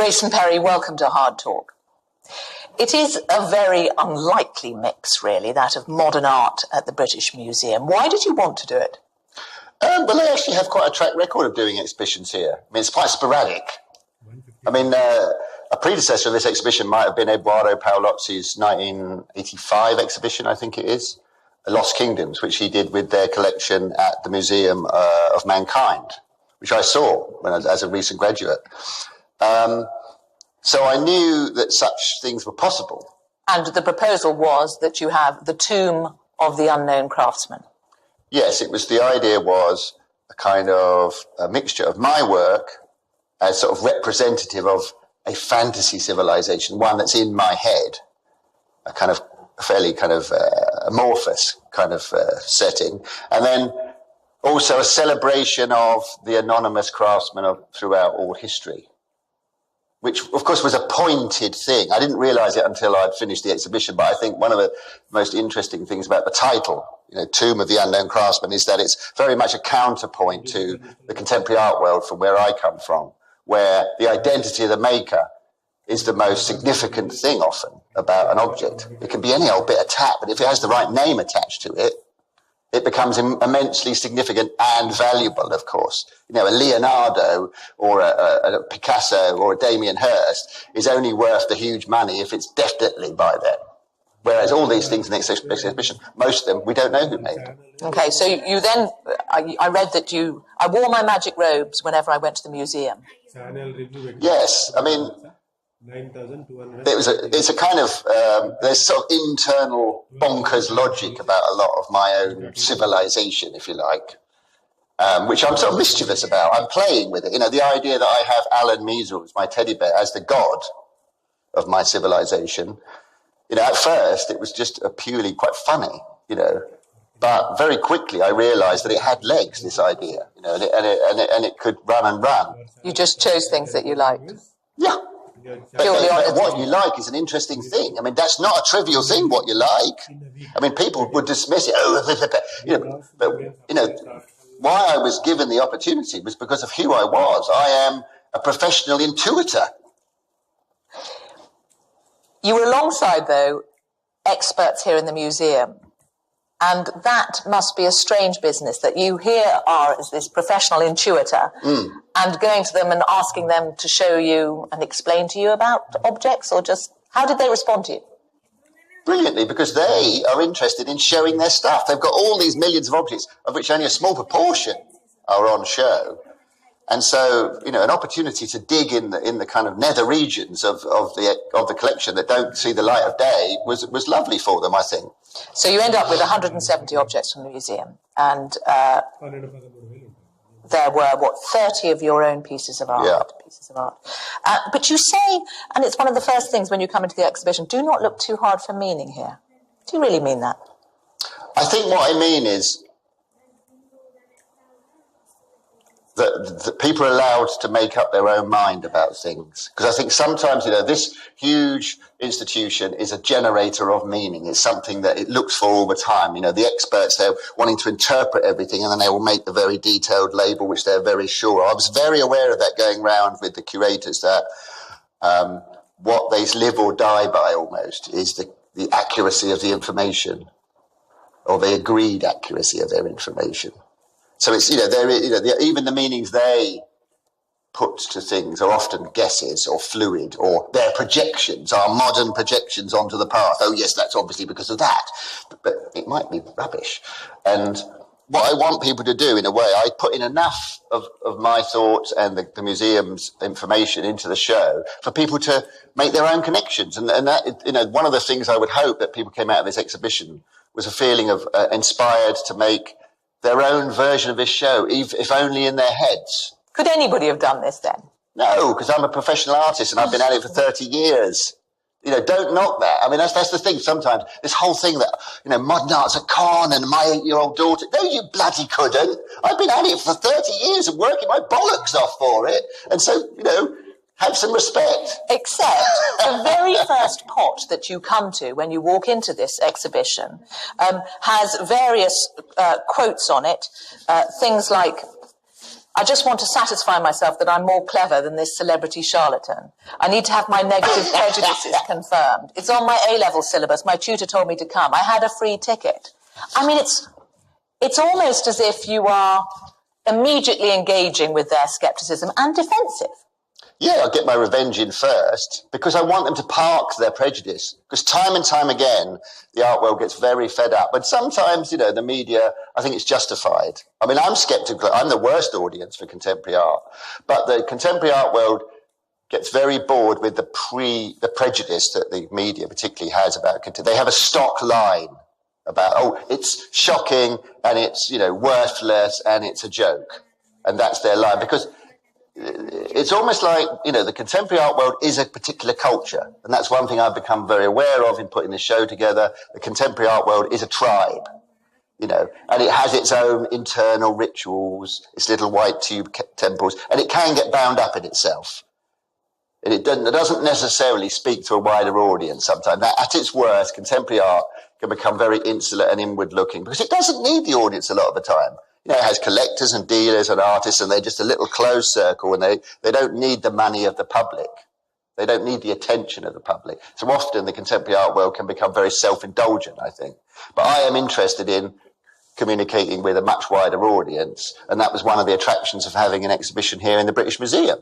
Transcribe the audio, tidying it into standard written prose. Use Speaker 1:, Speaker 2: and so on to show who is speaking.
Speaker 1: Grayson Perry, welcome to Hardtalk. It is a very unlikely mix, really, that of modern art at the British Museum. Why did you want to do it?
Speaker 2: Well, they actually have quite a track record of doing exhibitions here. I mean, it's quite sporadic. I mean, a predecessor of this exhibition might have been Edoardo Paolozzi's 1985 exhibition, I think it is, Lost Kingdoms, which he did with their collection at the Museum of Mankind, which I saw when I was, as a recent graduate. So I knew that such things were possible.
Speaker 1: And the proposal was that you have the tomb of the unknown craftsman.
Speaker 2: Yes, the idea was a kind of a mixture of my work as sort of representative of a fantasy civilization, one that's in my head, a kind of fairly kind of amorphous kind of setting, and then also a celebration of the anonymous craftsmen throughout all history, which, of course, was a pointed thing. I didn't realise it until I'd finished the exhibition, but I think one of the most interesting things about the title, Tomb of the Unknown Craftsman, is that it's very much a counterpoint to the contemporary art world from where I come from, where the identity of the maker is the most significant thing often about an object. It can be any old bit of tat, but if it has the right name attached to it, it becomes immensely significant and valuable, of course. A Leonardo or a Picasso or a Damien Hirst is only worth the huge money if it's definitely by them. Whereas all these things in the exhibition, most of them, we don't know who made them.
Speaker 1: Okay, so you then, I read that I wore my magic robes whenever I went to the museum.
Speaker 2: Yes, I mean, it's a kind of, there's sort of internal bonkers logic about a lot of my own civilization, if you like, which I'm sort of mischievous about. I'm playing with it. The idea that I have Alan Measles, my teddy bear, as the god of my civilization. At first it was just purely quite funny, but very quickly I realised that it had legs, this idea, and it could run and run.
Speaker 1: You just chose things that you liked.
Speaker 2: Yeah. But what you like is an interesting thing. I mean, that's not a trivial thing, what you like. I mean, people would dismiss it. But why I was given the opportunity was because of who I was. I am a professional intuitor.
Speaker 1: You were alongside, though, experts here in the museum. And that must be a strange business, that you here are as this professional intuitor and going to them and asking them to show you and explain to you about objects, or just how did they respond to you?
Speaker 2: Brilliantly, because they are interested in showing their stuff. They've got all these millions of objects, of which only a small proportion are on show. And so, an opportunity to dig in the kind of nether regions of the collection that don't see the light of day was lovely for them, I think.
Speaker 1: So you end up with 170 objects from the museum, and there were 30 of your own pieces of art.
Speaker 2: Yeah.
Speaker 1: But you say, and it's one of the first things when you come into the exhibition, do not look too hard for meaning here. Do you really mean that?
Speaker 2: I think what I mean is that people are allowed to make up their own mind about things. Because I think sometimes, this huge institution is a generator of meaning. It's something that it looks for all the time. The experts, they're wanting to interpret everything, and then they will make the very detailed label, which they're very sure of. I was very aware of that going round with the curators, that what they live or die by almost is the accuracy of the information, or the agreed accuracy of their information. So it's, even the meanings they put to things are often guesses or fluid, or their projections are modern projections onto the past. Oh, yes, that's obviously because of that. But it might be rubbish. And what I want people to do, in a way, I put in enough of my thoughts and the museum's information into the show for people to make their own connections. And that, one of the things I would hope that people came out of this exhibition was a feeling of inspired to make their own version of this show, if only in their heads.
Speaker 1: Could anybody have done this then?
Speaker 2: No, because I'm a professional artist and I've been at it for 30 years. Don't knock that. I mean, that's the thing sometimes. This whole thing that, modern art's a con and my 8-year-old daughter. No, you bloody couldn't. I've been at it for 30 years and working my bollocks off for it. And so, have some respect.
Speaker 1: Except the very first pot that you come to when you walk into this exhibition has various quotes on it, things like, I just want to satisfy myself that I'm more clever than this celebrity charlatan. I need to have my negative prejudices confirmed. It's on my A-level syllabus. My tutor told me to come. I had a free ticket. I mean, it's almost as if you are immediately engaging with their scepticism and defensive.
Speaker 2: Yeah, I'll get my revenge in first because I want them to park their prejudice. Because time and time again, the art world gets very fed up. But sometimes, you know, the media, I think it's justified. I mean, I'm sceptical. I'm the worst audience for contemporary art. But the contemporary art world gets very bored with the prejudice that the media particularly has about contemporary. They have a stock line about, oh, it's shocking and it's, you know, worthless and it's a joke. And that's their line. Because it's almost like, you know, the contemporary art world is a particular culture. And that's one thing I've become very aware of in putting this show together. The contemporary art world is a tribe, you know, and it has its own internal rituals, its little white tube temples, and it can get bound up in itself. And it doesn't necessarily speak to a wider audience sometimes. At its worst, contemporary art can become very insular and inward looking because it doesn't need the audience a lot of the time. You know, it has collectors and dealers and artists, and they're just a little closed circle, and they don't need the money of the public. They don't need the attention of the public. So often the contemporary art world can become very self-indulgent, I think. But I am interested in communicating with a much wider audience, and that was one of the attractions of having an exhibition here in the British Museum.